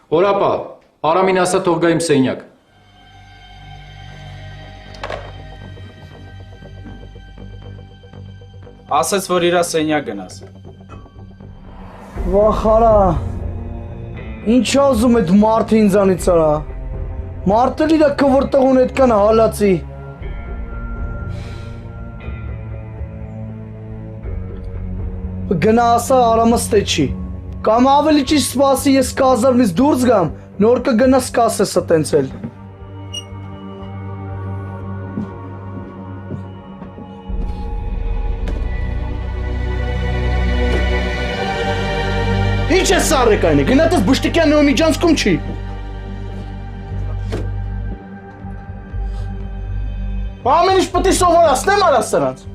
Օրապա, Արամին ասա թող գա իմ սենյակ։ Ասաց, որ իրա սենյակ գնաս։ Վախարա, ինչ ազում էդ մարդը ինձանից արա, մարդը իրա կվրտղուն էդքան հալացի։ Գնա ասա Արամը ստե չի, կամ ավելի ճիշտ սպասի ես կազարմից դուրս գամ, նոր կգնա սկասես տենցել։ Ինչ է սարեք այն է, գնատես բշտիկյան նոմիջանցքում չի։ Ամեն ինչ պտի սովորացնեմ արաս սրանց։